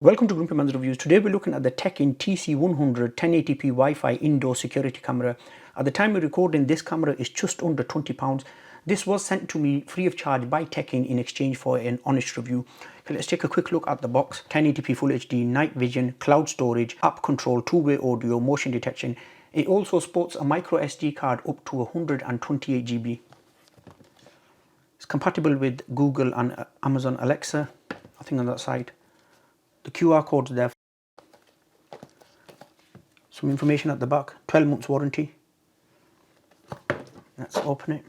Welcome to GrumpyMan's Reviews. Today we're looking at the TECKIN TC100 1080p Wi-Fi indoor security camera. At the time of recording, this camera is just under £20. This was sent to me free of charge by TECKIN in exchange for an honest review. Okay, let's take a quick look at the box. 1080p Full HD, night vision, cloud storage, app control, two-way audio, motion detection. It also sports a micro SD card up to 128 GB. It's compatible with Google and Amazon Alexa, nothing on that side. The QR code's there. Some information at the back. 12 months warranty. Let's open it.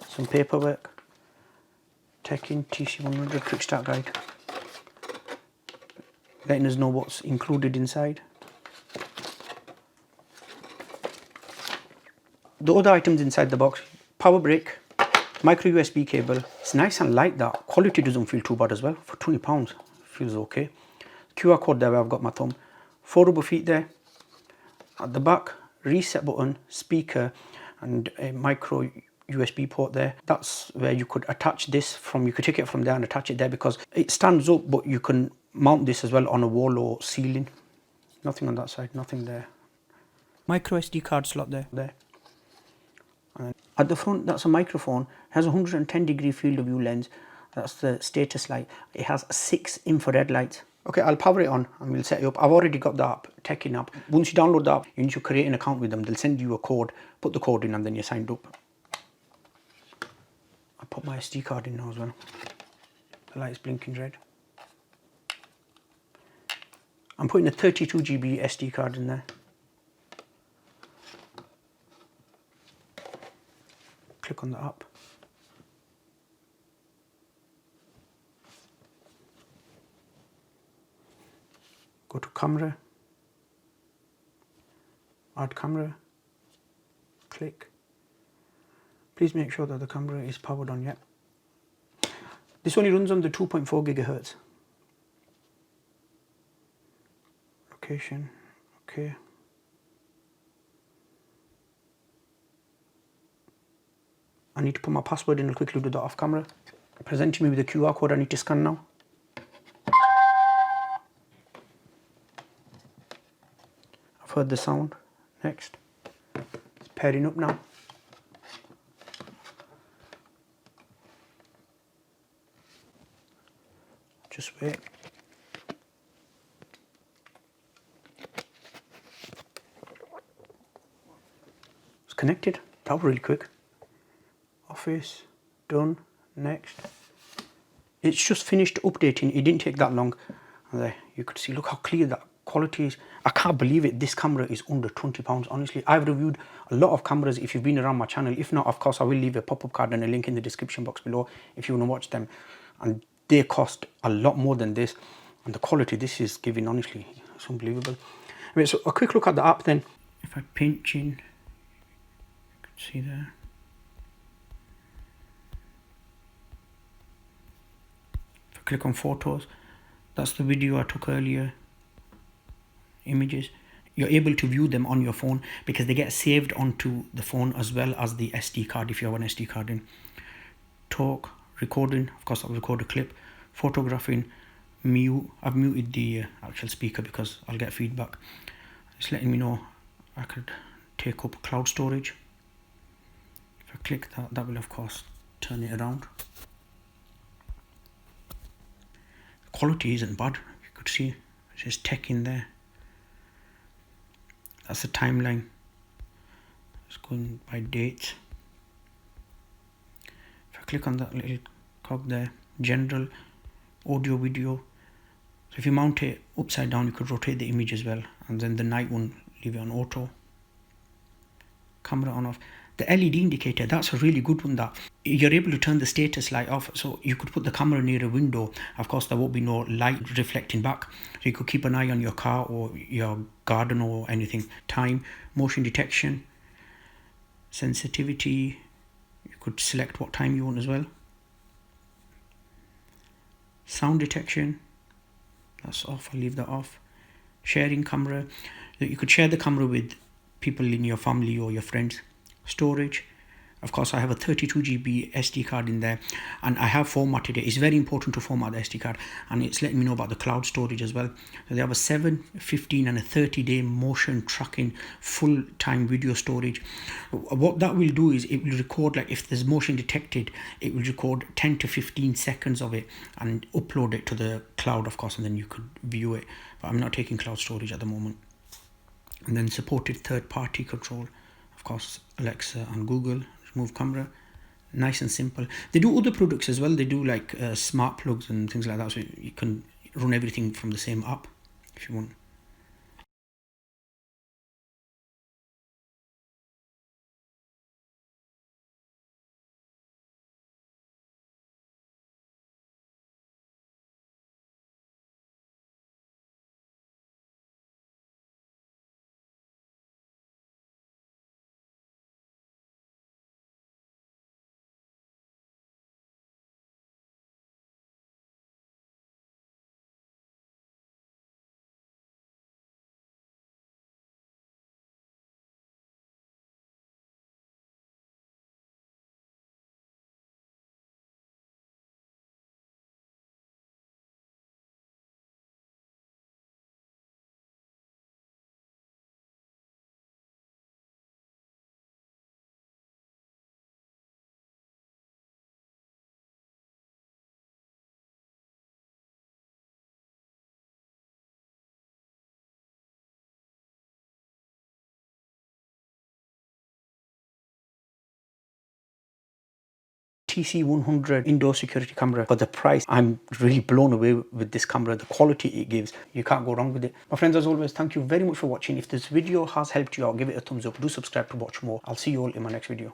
Some paperwork. TECKIN TC100 quick start guide, letting us know what's included inside. The other items inside the box: power brick, micro USB cable. It's nice and light. That quality doesn't feel too bad as well. For £20 feels okay. QR code there where I've got my thumb. 4 rubber feet there. At the back, reset button, speaker, and a micro USB port there. That's where you could attach this from. You could take it from there and attach it there because it stands up, but you can mount this as well on a wall or ceiling. Nothing on that side, nothing there. Micro SD card slot there. And at the front, that's a microphone. It has a 110-degree field of view lens. That's the status light. It has 6 infrared lights. Okay, I'll power it on and we'll set it up. I've already got the app, Teckin App. Once you download the app, you need to create an account with them. They'll send you a code, put the code in, and then you're signed up. I'll put my SD card in now as well. The light's blinking red. I'm putting a 32 GB SD card in there. Click on the app. Go to camera. Add camera. Click. Please make sure that the camera is powered on yet. This only runs on the 2.4 GHz. Location, okay. I need to put my password in. I'll quickly do that off camera. Presenting me with the QR code I need to scan now. I've heard the sound. Next. It's pairing up now. Just wait. It's connected. That was really quick. Office, done. Next. It's just finished updating. It didn't take that long. And there you could see, look how clear that quality is. I can't believe it. This camera is under £20. Honestly, I've reviewed a lot of cameras if you've been around my channel. If not, of course, I will leave a pop-up card and a link in the description box below if you want to watch them. And they cost a lot more than this, and the quality this is giving, honestly, it's unbelievable. Anyway, so a quick look at the app then. If I pinch in, you can see there. If I click on photos, that's the video I took earlier. Images. You're able to view them on your phone because they get saved onto the phone as well as the SD card if you have an SD card in. Talk. Recording, of course I'll record a clip. Photographing, mute. I've muted the actual speaker because I'll get feedback. It's letting me know I could take up cloud storage. If I click that, that will of course turn it around. The quality isn't bad. You could see it says TECKIN there. That's the timeline. It's going by dates. Click on that little cog there, general, audio, video. So if you mount it upside down, you could rotate the image as well, and then the night one, leave it on auto. Camera on off. The LED indicator, that's a really good one. That you're able to turn the status light off, so you could put the camera near a window. Of course there won't be no light reflecting back, so you could keep an eye on your car or your garden or anything. Time, motion detection, sensitivity. You could select what time you want as well. Sound detection, that's off, I'll leave that off. Sharing camera, you could share the camera with people in your family or your friends. Storage, of course I have a 32 GB SD card in there, and I have formatted it. It's very important to format the SD card, and it's letting me know about the cloud storage as well. So they have a 7, 15 and a 30-day motion tracking full-time video storage. What that will do is it will record, like if there's motion detected, it will record 10 to 15 seconds of it and upload it to the cloud, of course, and then you could view it. But I'm not taking cloud storage at the moment. And then supported third-party control, of course, Alexa and Google. Move camera, nice and simple. They do other products as well. They do like smart plugs and things like that, so you can run everything from the same app if you want. TC100 indoor security camera. For the price, I'm really blown away with this camera. The quality it gives, you can't go wrong with it. My friends, as always, thank you very much for watching. If this video has helped you out, give it a thumbs up. Do subscribe to watch more. I'll see you all in my next video.